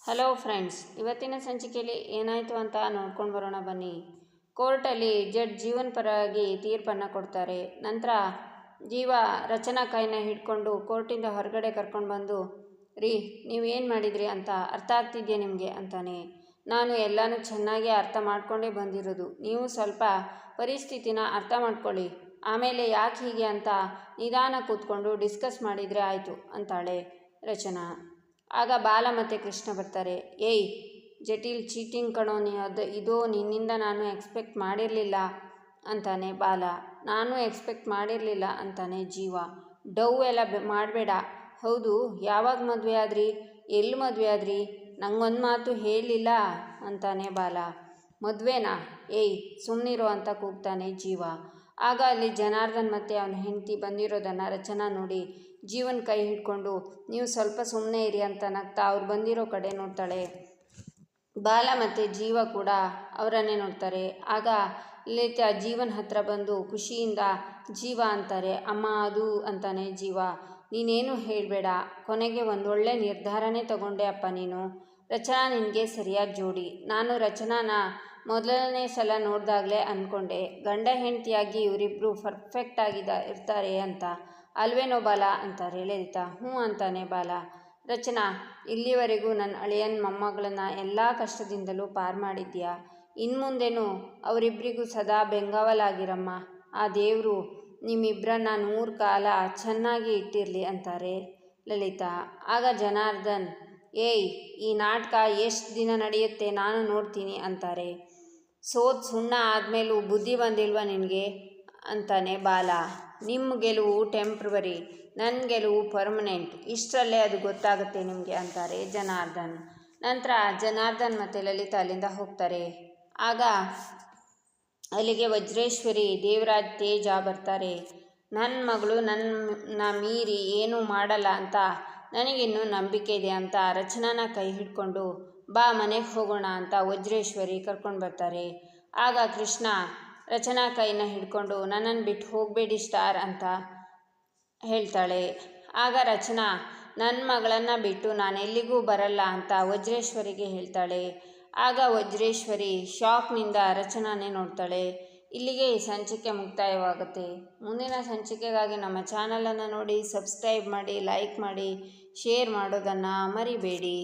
Hello friends, ಇವತ್ತಿನ ಸಂಚಿಕೆಯಲ್ಲಿ ಏನಾಯಿತು ಅಂತ ನೋಡ್ಕೊಂಡು ಬರೋಣ ಬನ್ನಿ. ಕೋರ್ಟಲ್ಲಿ ಜಡ್ಜ್ ಜೀವನ್ ಪರವಾಗಿ ತೀರ್ಪನ್ನು ಕೊಡ್ತಾರೆ. ನಂತರ ಜೀವ ರಚನಾ ಕೈನ ಹಿಡ್ಕೊಂಡು ಕೋರ್ಟಿಂದ ಹೊರಗಡೆ ಕರ್ಕೊಂಡು ಬಂದು, ನೀವೇನು ಮಾಡಿದ್ರಿ ಅಂತ ಅರ್ಥ ಆಗ್ತಿದೆಯಾ ನಿಮಗೆ ಅಂತಾನೆ. ನಾನು ಎಲ್ಲನೂ ಚೆನ್ನಾಗಿ ಅರ್ಥ ಮಾಡ್ಕೊಂಡೇ ಬಂದಿರೋದು, ನೀವು ಸ್ವಲ್ಪ ಪರಿಸ್ಥಿತಿನ ಅರ್ಥ ಮಾಡ್ಕೊಳ್ಳಿ, ಆಮೇಲೆ ಯಾಕೆ ಹೀಗೆ ಅಂತ ನಿಧಾನ ಕೂತ್ಕೊಂಡು ಡಿಸ್ಕಸ್ ಮಾಡಿದರೆ ಆಯಿತು ಅಂತಾಳೆ ರಚನಾ. ಆಗ ಬಾಲ ಮತ್ತು ಕೃಷ್ಣ ಬರ್ತಾರೆ. ಜಟಿಲ್ ಚೀಟಿಂಗ್ ಕಣೋ ಇದು ನಿನ್ನಿಂದ ನಾನು ಎಕ್ಸ್ಪೆಕ್ಟ್ ಮಾಡಿರಲಿಲ್ಲ ಅಂತಾನೆ ಬಾಲ. ನಾನು ಎಕ್ಸ್ಪೆಕ್ಟ್ ಮಾಡಿರಲಿಲ್ಲ ಅಂತಾನೆ ಜೀವ. ಡವ್ ಎಲ್ಲ ಮಾಡಬೇಡ. ಹೌದು, ಯಾವಾಗ ಮದುವೆ ಆದ್ರಿ, ಎಲ್ಲಿ ಮದುವೆ ಆದ್ರಿ, ನಂಗೊಂದು ಮಾತು ಹೇಳಿಲ್ಲ ಅಂತಾನೆ ಬಾಲ. ಮದುವೆನಾ? ಸುಮ್ಮನಿರೋ ಅಂತ ಕೂಗ್ತಾನೆ ಜೀವ. ಆಗ ಅಲ್ಲಿ ಜನಾರ್ದನ್ ಮತ್ತು ಅವನ ಹೆಂಡತಿ ಬಂದಿರೋದನ್ನು ರಚನಾ ನೋಡಿ ಜೀವನ ಕೈ ಹಿಡ್ಕೊಂಡು, ನೀವು ಸ್ವಲ್ಪ ಸುಮ್ಮನೆ ಇರಿ ಅಂತ ನಗ್ತಾ ಅವ್ರು ಬಂದಿರೋ ಕಡೆ ನೋಡ್ತಾಳೆ. ಬಾಲ ಮತ್ತು ಜೀವ ಕೂಡ ಅವರನ್ನೇ ನೋಡ್ತಾರೆ. ಆಗ ಲಲಿತಾ ಜೀವನ ಹತ್ರ ಬಂದು ಖುಷಿಯಿಂದ ಜೀವ ಅಂತಾರೆ. ಅಮ್ಮ ಅದು ಅಂತಾನೆ ಜೀವ. ನೀನೇನು ಹೇಳಬೇಡ, ಕೊನೆಗೆ ಒಂದೊಳ್ಳೆ ನಿರ್ಧಾರನೇ ತಗೊಂಡೆ ಅಪ್ಪ ನೀನು. ರಚನಾ ನಿನಗೆ ಸರಿಯಾದ ಜೋಡಿ. ನಾನು ರಚನಾನ ಮೊದಲನೇ ಸಲ ನೋಡಿದಾಗಲೇ ಅಂದ್ಕೊಂಡೆ, ಗಂಡ ಹೆಂಡತಿಯಾಗಿ ಇವರಿಬ್ಬರು ಪರ್ಫೆಕ್ಟ್ ಇರ್ತಾರೆ ಅಂತ. ಅಲ್ವೇನೋ ಬಾಲ ಅಂತಾರೆ ಲಲಿತಾ. ಹ್ಞೂ ಅಂತಾನೆ ಬಾಲ. ರಚನಾ, ಇಲ್ಲಿವರೆಗೂ ನನ್ನ ಅಳಿಯನ ಮೊಮ್ಮಗಳನ್ನ ಎಲ್ಲ ಕಷ್ಟದಿಂದಲೂ ಪಾರು ಮಾಡಿದ್ಯಾ. ಇನ್ಮುಂದೆನೂ ಅವರಿಬ್ಬರಿಗೂ ಸದಾ ಬೆಂಗಾವಲಾಗಿರಮ್ಮ. ಆ ದೇವರು ನಿಮ್ಮಿಬ್ಬರನ್ನ 100 ಕಾಲ ಚೆನ್ನಾಗಿ ಇಟ್ಟಿರಲಿ ಅಂತಾರೆ ಲಲಿತಾ. ಆಗ ಜನಾರ್ದನ್, ಈ ನಾಟಕ ಎಷ್ಟು ದಿನ ನಡೆಯುತ್ತೆ ನಾನು ನೋಡ್ತೀನಿ ಅಂತಾರೆ. ಸುಣ್ಣ ಆದಮೇಲೂ ಬುದ್ಧಿ ಬಂದಿಲ್ವ ನಿನಗೆ ಅಂತಾನೆ ಬಾಲ. ನಿಮ್ಮ ಗೆಲುವು ಟೆಂಪ್ರವರಿ, ನನ್ನ ಗೆಲುವು ಪರ್ಮನೆಂಟ್, ಇಷ್ಟರಲ್ಲೇ ಅದು ಗೊತ್ತಾಗುತ್ತೆ ನಿಮಗೆ ಅಂತಾರೆ ಜನಾರ್ದನ್. ನಂತರ ಜನಾರ್ದನ್ ಮತ್ತು ಲಲಿತಾ ಅಲ್ಲಿಂದ ಹೋಗ್ತಾರೆ. ಆಗ ಅಲ್ಲಿಗೆ ವಜ್ರೇಶ್ವರಿ, ದೇವರಾಜ್, ತೇಜ ಬರ್ತಾರೆ. ನನ್ನ ಮಗಳು ನನ್ನ ಮೀರಿ ಏನೂ ಮಾಡಲ್ಲ ಅಂತ ನನಗಿನ್ನೂ ನಂಬಿಕೆ ಇದೆ ಅಂತ ರಚನಾನ ಕೈ ಹಿಡ್ಕೊಂಡು, ಬಾ ಮನೆಗೆ ಹೋಗೋಣ ಅಂತ ವಜ್ರೇಶ್ವರಿ ಕರ್ಕೊಂಡು ಬರ್ತಾರೆ. ಆಗ ಕೃಷ್ಣ ರಚನಾ ಕೈನ ಹಿಡ್ಕೊಂಡು, ನನ್ನನ್ನು ಬಿಟ್ಟು ಹೋಗಬೇಡಿ ಸ್ಟಾರ್ ಅಂತ ಹೇಳ್ತಾಳೆ. ಆಗ ರಚನಾ, ನನ್ನ ಮಗಳನ್ನು ಬಿಟ್ಟು ನಾನೆಲ್ಲಿಗೂ ಬರಲ್ಲ ಅಂತ ವಜ್ರೇಶ್ವರಿಗೆ ಹೇಳ್ತಾಳೆ. ಆಗ ವಜ್ರೇಶ್ವರಿ ಶಾಕ್ನಿಂದ ರಚನಾನೇ ನೋಡ್ತಾಳೆ. ಇಲ್ಲಿಗೆ ಈ ಸಂಚಿಕೆ ಮುಕ್ತಾಯವಾಗುತ್ತೆ. ಮುಂದಿನ ಸಂಚಿಕೆಗಾಗಿ ನಮ್ಮ ಚಾನಲನ್ನು ನೋಡಿ, ಸಬ್ಸ್ಕ್ರೈಬ್ ಮಾಡಿ, ಲೈಕ್ ಮಾಡಿ, ಶೇರ್ ಮಾಡೋದನ್ನು ಮರಿಬೇಡಿ.